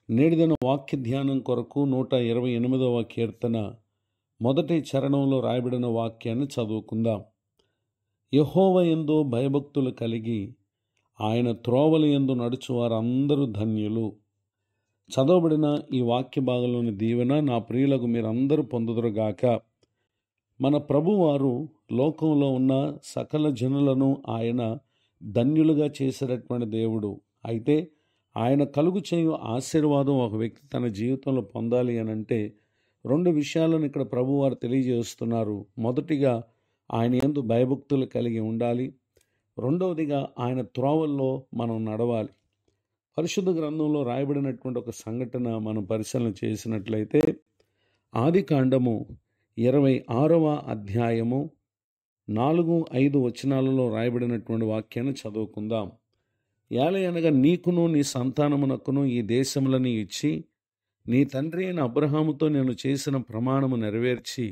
నేటిదిన వాక్య ధ్యానం కొరకు 128వ కీర్తన మొదటి చరణంలో రాయబడిన వాక్యాన్ని చదువుకుందాం. యెహోవా యందు భయభక్తులు కలిగి ఆయన త్రోవల యందు నడుచు వారందరూ ధన్యులు. చదవబడిన ఈ వాక్య భాగంలోని దీవెన నా ప్రియులకు మీరందరూ పొందుదురుగాక. మన ప్రభువారు లోకంలో ఉన్న సకల జనులను ఆయన ధన్యులుగా చేసేటటువంటి దేవుడు. అయితే ఆయన కలుగు చేయు ఆశీర్వాదం ఒక వ్యక్తి తన జీవితంలో పొందాలి అని అంటే 2 విషయాలను ఇక్కడ ప్రభువారు తెలియజేస్తున్నారు. మొదటిగా ఆయన యందు భయభక్తులు కలిగి ఉండాలి. రెండవదిగా ఆయన త్రోవల్లో మనం నడవాలి. పరిశుద్ధ గ్రంథంలో రాయబడినటువంటి ఒక సంఘటన మనం పరిశీలన చేసినట్లయితే ఆదికాండము 26వ అధ్యాయము 4-5 వచనాలలో రాయబడినటువంటి వాక్యాన్ని చదువుకుందాం. ఏలయనగా నీకును నీ సంతానమునకును ఈ దేశములని ఇచ్చి నీ తండ్రి అయిన అబ్రహాముతో నేను చేసిన ప్రమాణము నెరవేర్చి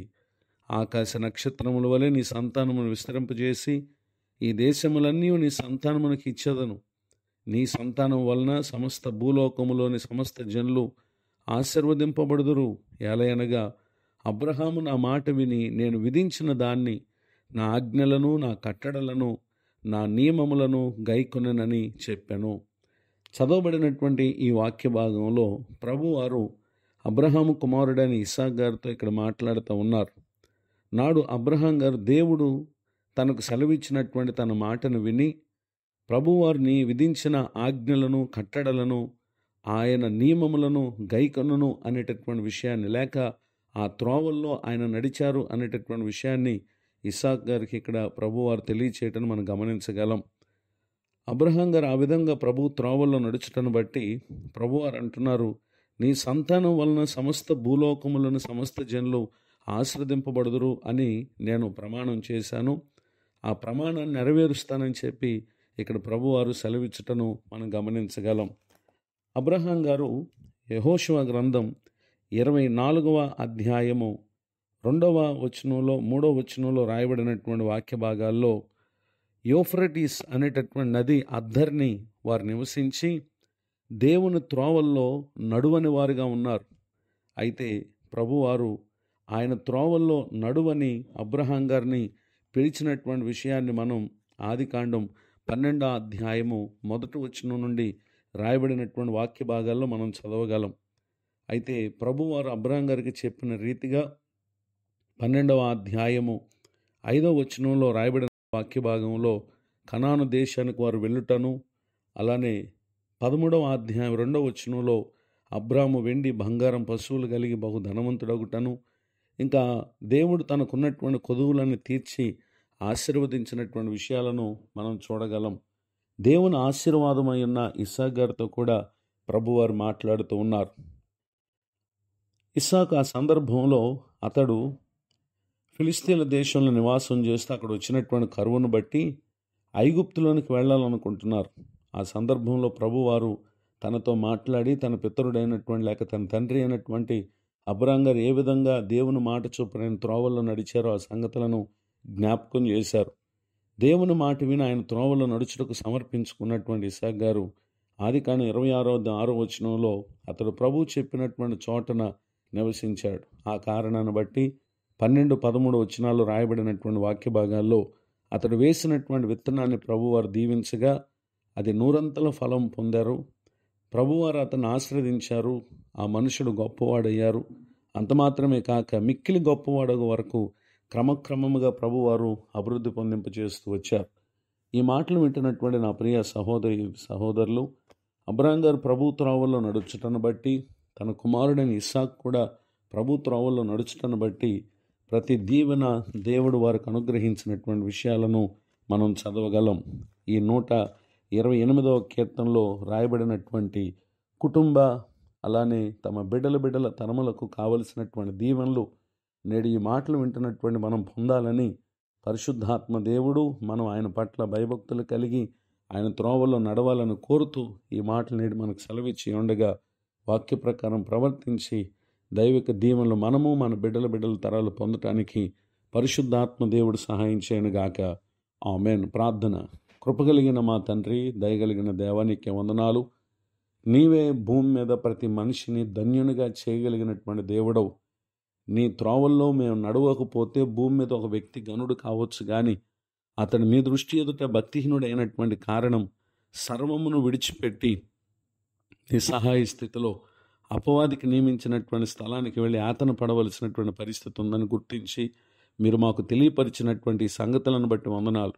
ఆకాశ నక్షత్రముల వలె నీ సంతానమును విస్తరింపజేసి ఈ దేశములన్నీ నీ సంతానమునకు ఇచ్చేదను. నీ సంతానం వలన సమస్త భూలోకములోని సమస్త జనులు ఆశీర్వదింపబడుదురు. ఏలయనగా అబ్రహాము నా మాట విని నేను విధించిన దాన్ని, నా ఆజ్ఞలను, నా కట్టడలను, నా నియమములను గైకొనెనని చెప్పాను. చదవబడినటువంటి ఈ వాక్య భాగంలో ప్రభువారు అబ్రహాము కుమారుడైన ఇస్సాకు గారితో ఇక్కడ మాట్లాడుతూ ఉన్నారు. నాడు అబ్రహాం గారు దేవుడు తనకు సెలవిచ్చినటువంటి తన మాటను విని ప్రభువారిని విధించిన ఆజ్ఞలను, కట్టడలను, ఆయన నియమములను గైకొనను అనేటటువంటి విషయాన్ని, లేక ఆ త్రోవల్లో ఆయన నడిచారు అనేటటువంటి విషయాన్ని ఇస్సాకు గారికి ఇక్కడ ప్రభువారు తెలియచేయటం మనం గమనించగలం. అబ్రహాం గారు ఆ విధంగా ప్రభు త్రోవల్లో నడుచుటను బట్టి ప్రభువారు అంటున్నారు, నీ సంతానం వలన సమస్త భూలోకములను సమస్త జనులు ఆశీర్వదింపబడుదురు అని నేను ప్రమాణం చేశాను. ఆ ప్రమాణాన్ని నెరవేరుస్తానని చెప్పి ఇక్కడ ప్రభువారు సెలవిచ్చుటను మనం గమనించగలం. అబ్రహాం గారు యెహోషువ గ్రంథం 24వ అధ్యాయము 2వ వచనంలో 3వ వచనంలో రాయబడినటువంటి వాక్య భాగాల్లో యూఫ్రటీస్ అనేటటువంటి నది అద్దరిని వారు నివసించి దేవుని త్రోవల్లో నడువని వారుగా ఉన్నారు. అయితే ప్రభువారు ఆయన త్రోవల్లో నడువని అబ్రహాం గారిని పిలిచినటువంటి విషయాన్ని మనం ఆదికాండం 12వ అధ్యాయము 1వ వచనం నుండి రాయబడినటువంటి వాక్య భాగాల్లో మనం చదవగలం. అయితే ప్రభువారు అబ్రహాం గారికి చెప్పిన రీతిగా 12వ అధ్యాయము 5వ వచనంలో రాయబడిన వాక్య భాగంలో కనాను దేశానికి వారు వెళ్ళుటను, అలానే 13వ అధ్యాయం 2వ వచనంలో అబ్రాము వెండి బంగారం పశువులు కలిగి బహు ధనవంతుడగుటను, ఇంకా దేవుడు తనకున్నటువంటి కొదువులను తీర్చి ఆశీర్వదించినటువంటి విషయాలను మనం చూడగలం. దేవుని ఆశీర్వాదమై ఉన్న ఇస్సాకు గారితో కూడా ప్రభువారు మాట్లాడుతూ ఉన్నారు. ఇస్సాకు ఆ సందర్భంలో అతడు ఫిలిస్తీన్ల దేశంలో నివాసం చేస్తూ అక్కడ వచ్చినటువంటి కరువును బట్టి ఐగుప్తులోనికి వెళ్ళాలనుకుంటున్నారు. ఆ సందర్భంలో ప్రభువారు తనతో మాట్లాడి తన పితరుడైనటువంటి లేక తన తండ్రి అయినటువంటి అబ్రహాం గారు ఏ విధంగా దేవుని మాట చొప్పున ఆయన త్రోవల్లో నడిచారో ఆ సంగతులను జ్ఞాపకం చేశారు. దేవుని మాట విని ఆయన త్రోవల్లో నడుచుటకు సమర్పించుకున్నటువంటి ఇస్సాకు గారు ఆదికాండం 26వ వచనంలో అతడు ప్రభు చెప్పినటువంటి చోటన నివసించాడు. ఆ కారణాన్ని బట్టి 12-13 వచనాల్లో రాయబడినటువంటి వాక్య భాగాల్లో అతడు వేసినటువంటి విత్తనాన్ని ప్రభువారు దీవించగా అది 100 ఫలం పొందారు. ప్రభువారు అతన్ని ఆశీర్వదించారు. ఆ మనుషుడు గొప్పవాడయ్యారు. అంత మాత్రమే కాక మిక్కిలి గొప్పవాడగు వరకు క్రమక్రమముగా ప్రభువారు అభివృద్ధి పొందింపచేస్తూ వచ్చారు. ఈ మాటలు వింటున్నటువంటి నా ప్రియ సహోదరులు, అబ్రహాం గారు ప్రభు త్రోవల్లో నడుచుటను బట్టి, తన కుమారుడైన ఇస్సాకు కూడా ప్రభు త్రోవల్లో నడుచుటను బట్టి ప్రతి దీవెన దేవుడు వారికి అనుగ్రహించినటువంటి విషయాలను మనం చదవగలం. ఈ 128వ కీర్తనలో రాయబడినటువంటి కుటుంబ, అలానే తమ బిడ్డల తరములకు కావలసినటువంటి దీవెనలు నేడు ఈ మాటలు వింటున్నటువంటి మనం పొందాలని పరిశుద్ధాత్మ దేవుడు మనం ఆయన పట్ల భయభక్తులు కలిగి ఆయన త్రోవల్లో నడవాలని కోరుతూ ఈ మాటలు నేడు మనకు సెలవిచ్చి ఉండగా వాక్య ప్రకారం ప్రవర్తించి దైవిక దీవెనలు మనము మన బిడ్డల తరాలు పొందటానికి పరిశుద్ధాత్మ దేవుడు సహాయం చేయనుగాక. ఆమేన్. ప్రార్థన. కృపగలిగిన మా తండ్రి, దయగలిగిన దేవానికి వందనాలు. నీవే భూమి మీద ప్రతి మనిషిని ధన్యునిగా చేయగలిగినటువంటి దేవుడవు. నీ త్రోవల్లో మేము నడవకపోతే భూమి మీద ఒక వ్యక్తి గనుడు కావచ్చు, కానీ అతడు మీ దృష్టి ఎదుట భక్తిహీనుడైనటువంటి కారణం సర్వమును విడిచిపెట్టి నిస్సహాయ స్థితిలో అపవాదికి నియమించినటువంటి స్థలానికి వెళ్ళి ఆతన పడవలసినటువంటి పరిస్థితి ఉందని గుర్తించి మీరు మాకు తెలియపరిచినటువంటి సంగతులను బట్టి వందనాలు.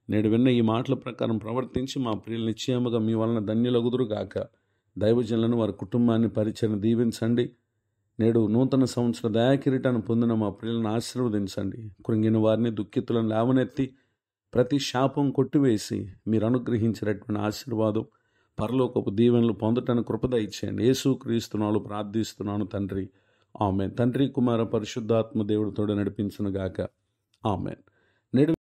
నేడు విన్న ఈ మాటల ప్రకారం ప్రవర్తించి మా ప్రియులు నిశ్చయముగా మీ వలన ధన్యులగుదురుగాక. దైవజనులను వారి కుటుంబాన్ని పరిచయం దీవించండి. నేడు నూతన సంవత్సర దయాకిరీటాన్ని పొందిన మా ప్రియులను ఆశీర్వదించండి. కృంగిన వారిని, దుఃఖితులను లేవనెత్తి ప్రతి శాపం కొట్టివేసి మీరు అనుగ్రహించినటువంటి ఆశీర్వాదం, పరలోకపు దీవెనలు పొందటానికి కృప దయచేయండి. యేసుక్రీస్తునాలు ప్రార్థిస్తున్నాను తండ్రి, ఆమేన్. తండ్రి, కుమార, పరిశుద్ధాత్మ దేవుడితోడు నడిపించునుగాక, ఆమేన్.